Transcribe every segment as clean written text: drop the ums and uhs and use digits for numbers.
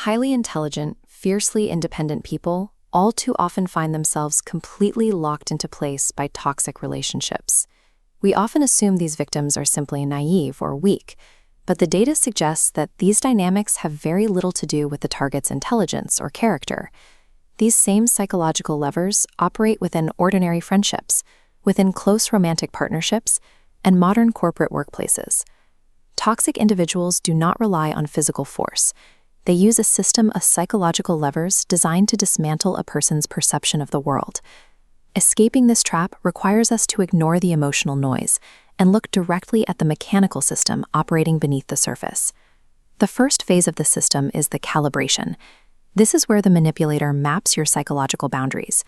Highly intelligent, fiercely independent people all too often find themselves completely locked into place by toxic relationships. We often assume these victims are simply naive or weak, but the data suggests that these dynamics have very little to do with the target's intelligence or character. These same psychological levers operate within ordinary friendships, within close romantic partnerships, and modern corporate workplaces. Toxic individuals do not rely on physical force. They use a system of psychological levers designed to dismantle a person's perception of the world. Escaping this trap requires us to ignore the emotional noise and look directly at the mechanical system operating beneath the surface. The first phase of the system is the calibration. This is where the manipulator maps your psychological boundaries.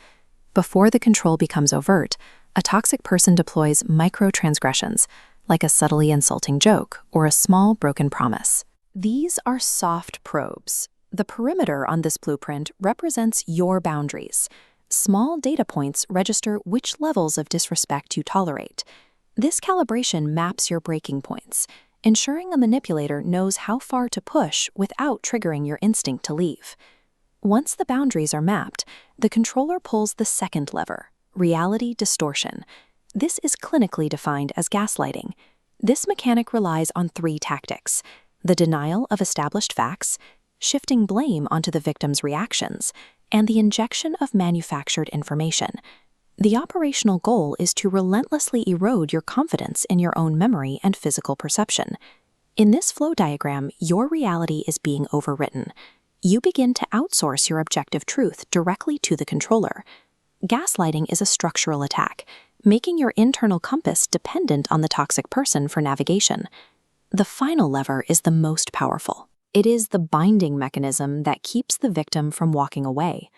Before the control becomes overt, a toxic person deploys micro-transgressions, like a subtly insulting joke or a small broken promise. These are soft probes. The perimeter on this blueprint represents your boundaries. Small data points register which levels of disrespect you tolerate. This calibration maps your breaking points, ensuring a manipulator knows how far to push without triggering your instinct to leave. Once the boundaries are mapped, the controller pulls the second lever, reality distortion. This is clinically defined as gaslighting. This mechanic relies on three tactics: the denial of established facts, shifting blame onto the victim's reactions, and the injection of manufactured information. The operational goal is to relentlessly erode your confidence in your own memory and physical perception. In this flow diagram, your reality is being overwritten. You begin to outsource your objective truth directly to the controller. Gaslighting is a structural attack, making your internal compass dependent on the toxic person for navigation. The final lever is the most powerful. It is the binding mechanism that keeps the victim from walking away.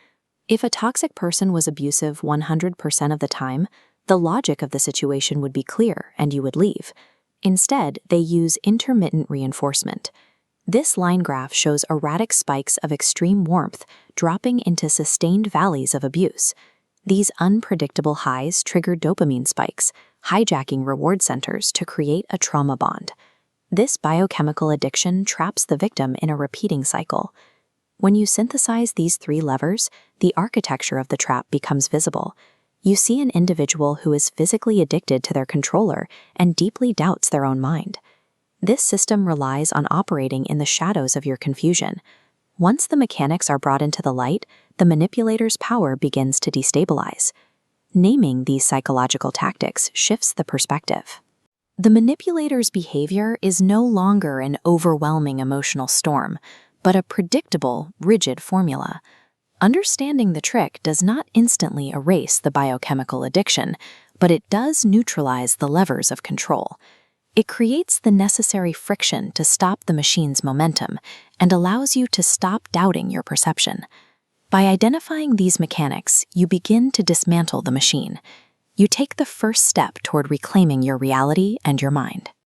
If a toxic person was abusive 100% of the time, the logic of the situation would be clear and you would leave. Instead, they use intermittent reinforcement. This line graph shows erratic spikes of extreme warmth dropping into sustained valleys of abuse. These unpredictable highs trigger dopamine spikes, hijacking reward centers to create a trauma bond. This biochemical addiction traps the victim in a repeating cycle. When you synthesize these three levers, the architecture of the trap becomes visible. You see an individual who is physically addicted to their controller and deeply doubts their own mind. This system relies on operating in the shadows of your confusion. Once the mechanics are brought into the light, the manipulator's power begins to destabilize. Naming these psychological tactics shifts the perspective. The manipulator's behavior is no longer an overwhelming emotional storm, but a predictable, rigid formula. Understanding the trick does not instantly erase the biochemical addiction, but it does neutralize the levers of control. It creates the necessary friction to stop the machine's momentum and allows you to stop doubting your perception. By identifying these mechanics, you begin to dismantle the machine. You take the first step toward reclaiming your reality and your mind.